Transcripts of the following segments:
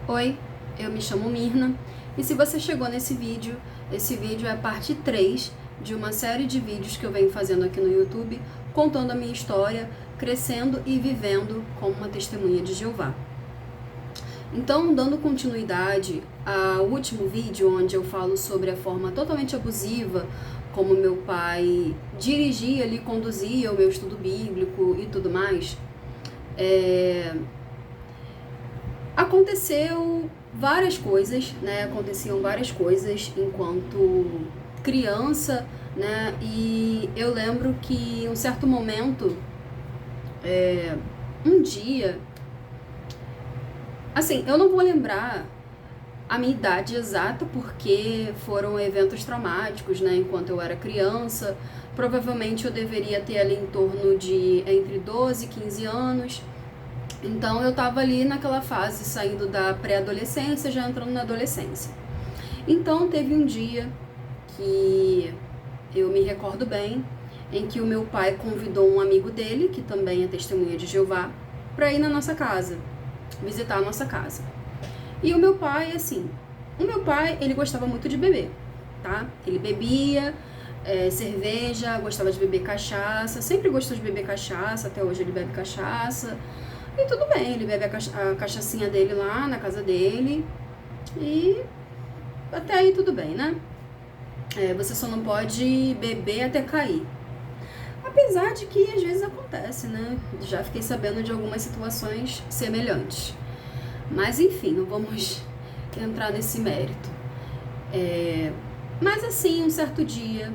Oi, eu me chamo Mirna e se você chegou nesse vídeo, esse vídeo é a parte 3 de uma série de vídeos que eu venho fazendo aqui no YouTube contando a minha história, crescendo e vivendo como uma testemunha de Jeová. Então, dando continuidade ao último vídeo onde eu falo sobre a forma totalmente abusiva como meu pai dirigia ali, conduzia o meu estudo bíblico e tudo mais, aconteciam várias coisas enquanto criança, né? E eu lembro que em um certo momento, um dia, assim, eu não vou lembrar a minha idade exata porque foram eventos traumáticos, né? Enquanto eu era criança, provavelmente eu deveria ter ali em torno de entre 12 e 15 anos. Então eu tava ali naquela fase, saindo da pré-adolescência, já entrando na adolescência. Então teve um dia que eu me recordo bem, em que o meu pai convidou um amigo dele, que também é testemunha de Jeová, para ir na nossa casa, visitar a nossa casa. E o meu pai, assim, ele gostava muito de beber, tá? Ele bebia cerveja, gostava de beber cachaça, sempre gostou de beber cachaça, até hoje ele bebe cachaça. E tudo bem, ele bebe a cachaçinha dele lá na casa dele e até aí tudo bem, né? Você só não pode beber até cair. Apesar de que às vezes acontece, né? Já fiquei sabendo de algumas situações semelhantes. Mas enfim, não vamos entrar nesse mérito. Mas assim, um certo dia,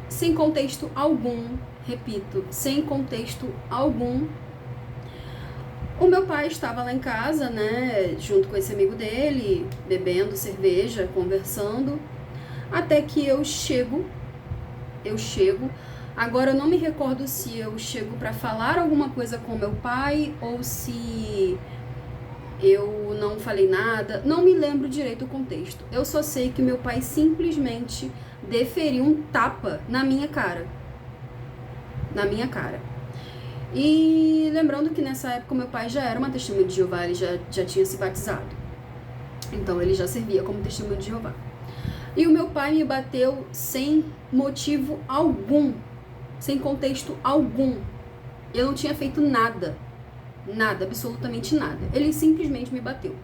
sem contexto algum, repito, sem contexto algum, o meu pai estava lá em casa, né, junto com esse amigo dele, bebendo cerveja, conversando, até que eu chego, agora eu não me recordo se eu chego para falar alguma coisa com meu pai ou se eu não falei nada, não me lembro direito o contexto. Eu só sei que meu pai simplesmente deferiu um tapa na minha cara. E lembrando que nessa época meu pai já era uma testemunha de Jeová, ele já tinha se batizado. Então ele já servia como testemunha de Jeová. E o meu pai me bateu sem motivo algum, sem contexto algum. Eu não tinha feito nada, absolutamente nada. Ele simplesmente me bateu.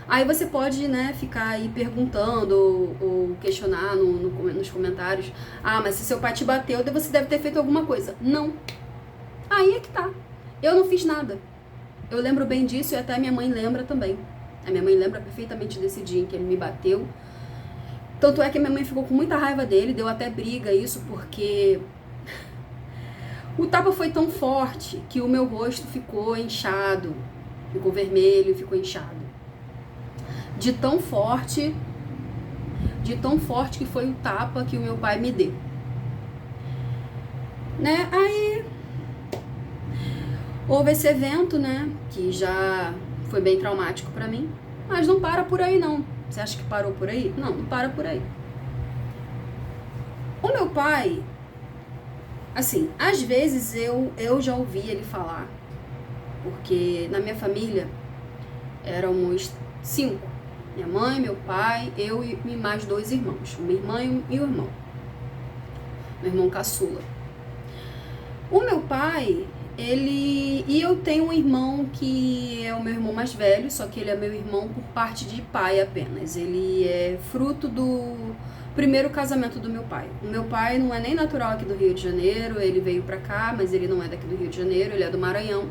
Aí você pode, né, ficar aí perguntando ou questionar nos comentários: ah, mas se seu pai te bateu, você deve ter feito alguma coisa. Não. Aí é que tá. Eu não fiz nada. Eu lembro bem disso e até a minha mãe lembra também. A minha mãe lembra perfeitamente desse dia em que ele me bateu. Tanto é que a minha mãe ficou com muita raiva dele, deu até briga isso, porque o tapa foi tão forte que o meu rosto ficou inchado, ficou vermelho, ficou inchado. De tão forte que foi o tapa que o meu pai me deu. Né? Aí houve esse evento, né, que já foi bem traumático pra mim, mas não para por aí não. Você acha que parou por aí? Não, não para por aí. O meu pai, assim, às vezes eu já ouvi ele falar, porque na minha família éramos 5. Minha mãe, meu pai, eu e mais 2 irmãos, uma irmã e um irmão. Meu irmão caçula. O meu pai, e eu tenho um irmão que é o meu irmão mais velho, só que ele é meu irmão por parte de pai apenas. Ele é fruto do primeiro casamento do meu pai. O meu pai não é nem natural aqui do Rio de Janeiro, ele veio pra cá, mas ele não é daqui do Rio de Janeiro, ele é do Maranhão.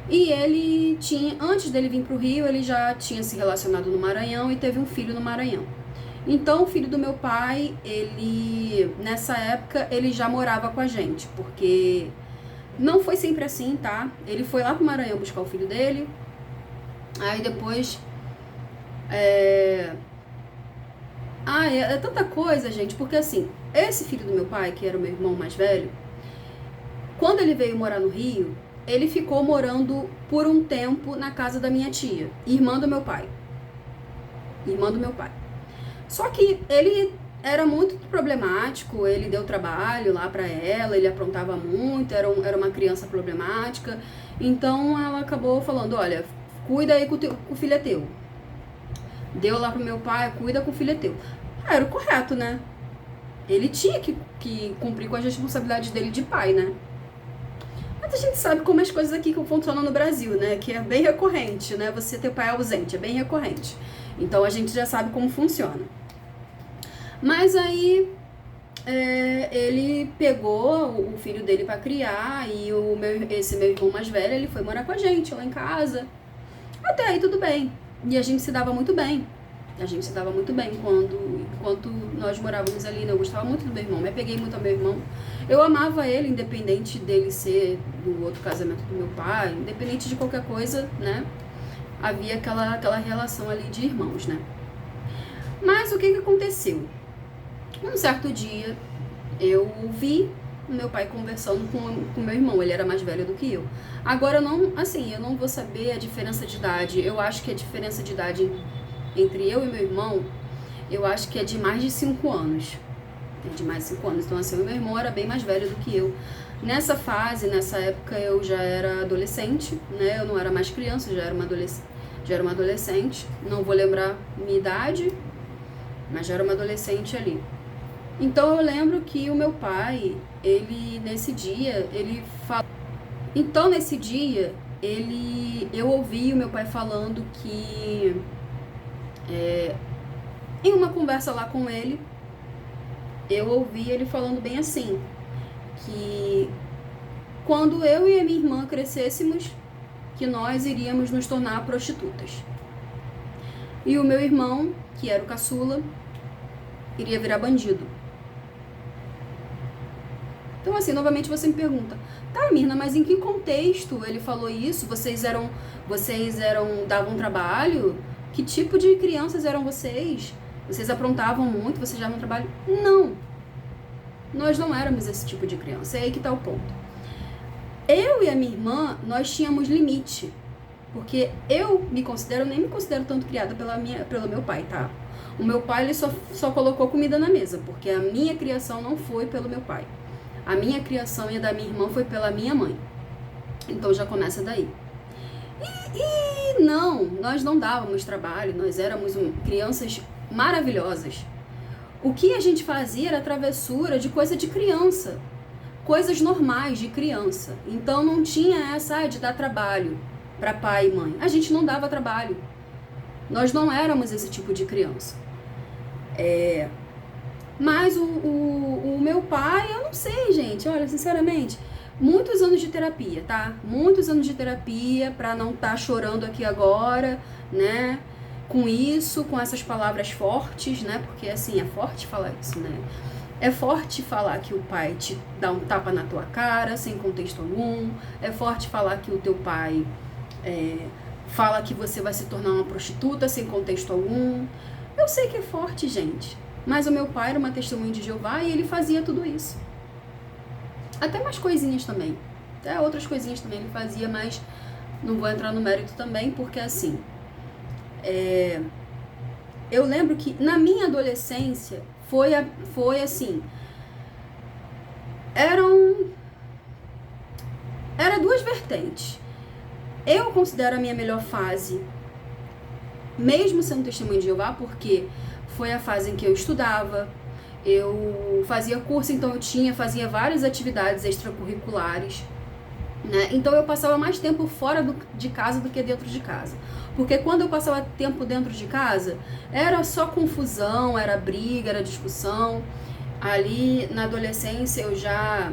E ele tinha, antes dele vir pro Rio, ele já tinha se relacionado no Maranhão e teve um filho no Maranhão. Então, o filho do meu pai, ele, nessa época, ele já morava com a gente, porque não foi sempre assim, tá? Ele foi lá pro Maranhão buscar o filho dele, aí depois, é tanta coisa, gente, porque assim, esse filho do meu pai, que era o meu irmão mais velho, quando ele veio morar no Rio, ele ficou morando por um tempo na casa da minha tia, irmã do meu pai. Só que ele era muito problemático, ele deu trabalho lá pra ela, ele aprontava muito, era uma criança problemática. Então ela acabou falando: olha, cuida aí com o filho é teu. Deu lá pro meu pai, cuida com o filho é teu. Era o correto, né? Ele tinha que cumprir com as responsabilidades dele de pai, né? Mas a gente sabe como as coisas aqui funcionam no Brasil, né? Que é bem recorrente, né? Você ter pai ausente, é bem recorrente. Então a gente já sabe como funciona. Mas aí ele pegou o filho dele pra criar e esse meu irmão mais velho, ele foi morar com a gente lá em casa. Até aí tudo bem. E a gente se dava muito bem. A gente se dava muito bem enquanto nós morávamos ali, né? Eu gostava muito do meu irmão, me apeguei muito ao meu irmão. Eu amava ele, independente dele ser do outro casamento do meu pai, independente de qualquer coisa, né? Havia aquela relação ali de irmãos, né? Mas o que aconteceu? Um certo dia, eu vi meu pai conversando com meu irmão, ele era mais velho do que eu. Agora, eu não vou saber a diferença de idade. Eu acho que a diferença de idade entre eu e meu irmão, eu acho que é de mais de 5 anos. É de mais de 5 anos. Então, assim, o meu irmão era bem mais velho do que eu. Nessa época, eu já era adolescente, né? Eu não era mais criança, eu já era uma adolescente. Não vou lembrar minha idade, mas já era uma adolescente ali. Então, eu lembro que o meu pai, nesse dia, eu ouvi o meu pai falando que em uma conversa lá com ele, eu ouvi ele falando bem assim, que quando eu e a minha irmã crescêssemos, que nós iríamos nos tornar prostitutas. E o meu irmão, que era o caçula, iria virar bandido. Então, assim, novamente você me pergunta, tá, Mirna, mas em que contexto ele falou isso? Vocês davam trabalho? Que tipo de crianças eram vocês? Vocês aprontavam muito? Vocês davam trabalho? Não. Nós não éramos esse tipo de criança. É aí que tá o ponto. Eu e a minha irmã, nós tínhamos limite. Porque eu nem me considero tanto criada pelo meu pai, tá? O meu pai, ele só colocou comida na mesa, porque a minha criação não foi pelo meu pai. A minha criação e a da minha irmã foi pela minha mãe. Então já começa daí. E não, nós não dávamos trabalho, nós éramos crianças maravilhosas. O que a gente fazia era travessura de coisa de criança, coisas normais de criança. Então não tinha essa de dar trabalho para pai e mãe. A gente não dava trabalho. Nós não éramos esse tipo de criança. Mas o meu pai, eu não sei, gente, olha, sinceramente, muitos anos de terapia, tá? Muitos anos de terapia pra não estar chorando aqui agora, né? Com isso, com essas palavras fortes, né? Porque, assim, é forte falar isso, né? É forte falar que o pai te dá um tapa na tua cara, sem contexto algum. É forte falar que o teu pai fala que você vai se tornar uma prostituta, sem contexto algum. Eu sei que é forte, gente. Mas o meu pai era uma testemunha de Jeová e ele fazia tudo isso. Até mais coisinhas também. Até outras coisinhas também ele fazia, mas não vou entrar no mérito também, porque assim... eu lembro que na minha adolescência foi assim... Era duas vertentes. Eu considero a minha melhor fase, mesmo sendo testemunha de Jeová, porque foi a fase em que eu estudava, eu fazia curso, então fazia várias atividades extracurriculares, né? Então eu passava mais tempo fora de casa do que dentro de casa. Porque quando eu passava tempo dentro de casa, era só confusão, era briga, era discussão. Ali na adolescência eu já...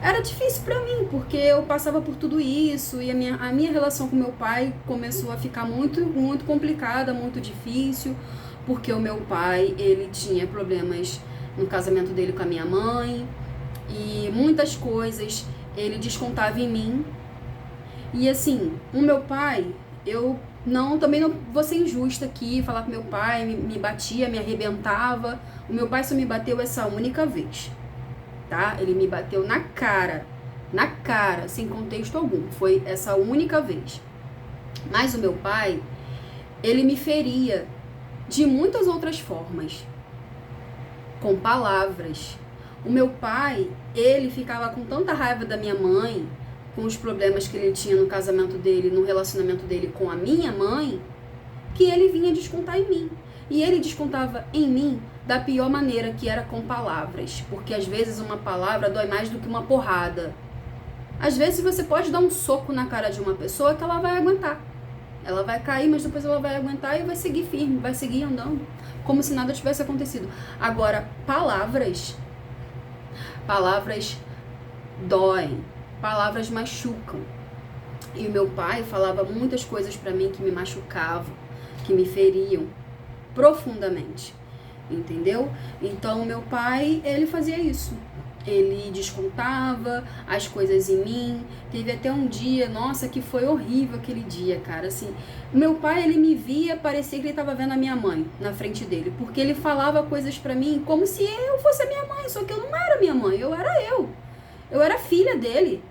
Era difícil pra mim, porque eu passava por tudo isso e a minha relação com meu pai começou a ficar muito, muito complicada, muito difícil, porque o meu pai, ele tinha problemas no casamento dele com a minha mãe e muitas coisas ele descontava em mim. E assim, o meu pai, também não vou ser injusta aqui, falar que meu pai me batia, me arrebentava. O meu pai só me bateu essa única vez. Tá? Ele me bateu na cara, sem contexto algum. Foi essa única vez. Mas o meu pai, ele me feria de muitas outras formas, com palavras. O meu pai, ele ficava com tanta raiva da minha mãe, com os problemas que ele tinha no casamento dele, no relacionamento dele com a minha mãe, que ele vinha descontar em mim. E ele descontava em mim da pior maneira, que era com palavras. Porque às vezes uma palavra dói mais do que uma porrada. Às vezes você pode dar um soco na cara de uma pessoa que ela vai aguentar. Ela vai cair, mas depois ela vai aguentar e vai seguir firme, vai seguir andando, como se nada tivesse acontecido. Agora, palavras doem, palavras machucam. E o meu pai falava muitas coisas pra mim que me machucavam, que me feriam profundamente, entendeu? Então, meu pai, ele fazia isso. Ele descontava as coisas em mim. Teve até um dia, nossa, que foi horrível aquele dia, cara, assim. Meu pai, ele me via, parecia que ele tava vendo a minha mãe na frente dele, porque ele falava coisas pra mim como se eu fosse a minha mãe, só que eu não era minha mãe, eu era filha dele.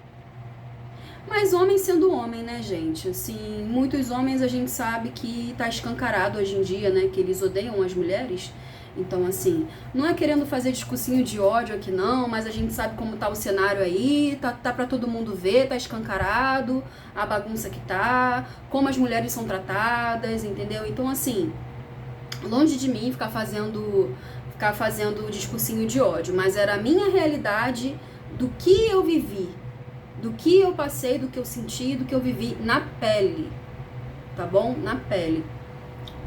Mas homem sendo homem, né, gente? Assim, muitos homens a gente sabe que tá escancarado hoje em dia, né, que eles odeiam as mulheres. Então, assim, não é querendo fazer discursinho de ódio aqui não, mas a gente sabe como tá o cenário aí, tá pra todo mundo ver, tá escancarado, a bagunça que tá, como as mulheres são tratadas, entendeu? Então, assim, longe de mim ficar fazendo discursinho de ódio, mas era a minha realidade do que eu vivi, do que eu passei, do que eu senti, do que eu vivi na pele, tá bom? Na pele.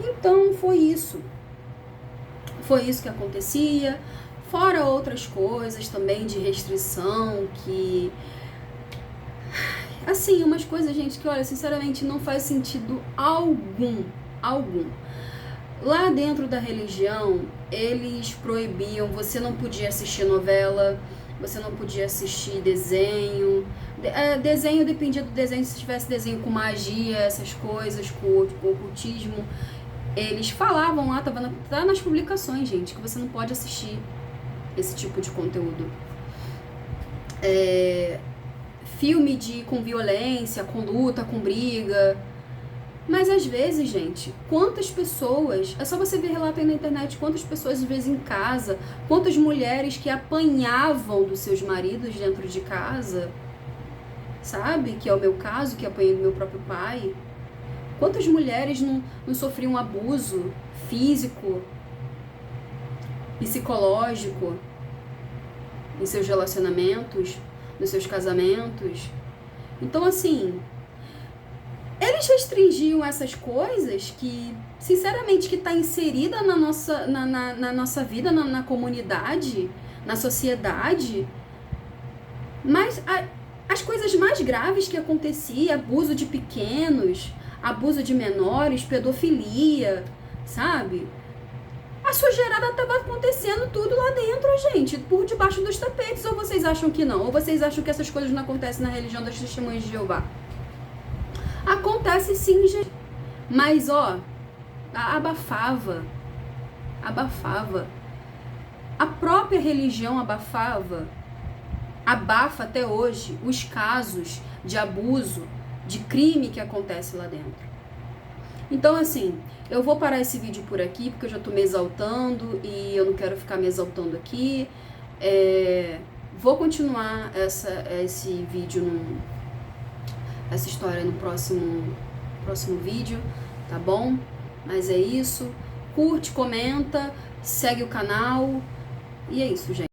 Então, foi isso. Foi isso que acontecia, fora outras coisas também de restrição, que... Assim, umas coisas, gente, que, olha, sinceramente, não faz sentido algum. Lá dentro da religião, eles proibiam, você não podia assistir novela, você não podia assistir desenho. Desenho dependia do desenho, se tivesse desenho com magia, essas coisas, com ocultismo. Eles falavam lá, tá nas publicações, gente, que você não pode assistir esse tipo de conteúdo. Filme com violência, com luta, com briga. Mas às vezes, gente, quantas pessoas... É só você ver relato aí na internet, quantas pessoas, às vezes, em casa, quantas mulheres que apanhavam dos seus maridos dentro de casa, sabe? Que é o meu caso, que apanhei do meu próprio pai. Quantas mulheres não sofriam abuso físico, psicológico em seus relacionamentos, nos seus casamentos? Então, assim, eles restringiam essas coisas que, sinceramente, que está inserida na nossa vida, na comunidade, na sociedade, mas as coisas mais graves que acontecia, abuso de pequenos, abuso de menores, pedofilia, sabe? A sujeirada tava acontecendo tudo lá dentro, gente, por debaixo dos tapetes. Ou vocês acham que não? Ou vocês acham que essas coisas não acontecem na religião das Testemunhas de Jeová? Acontece sim, gente. Mas, ó, abafava. A própria religião abafa até hoje os casos de abuso, de crime que acontece lá dentro. Então, assim, eu vou parar esse vídeo por aqui, porque eu já tô me exaltando e eu não quero ficar me exaltando aqui. Vou continuar esse vídeo, essa história no próximo vídeo, tá bom? Mas é isso. Curte, comenta, segue o canal e é isso, gente.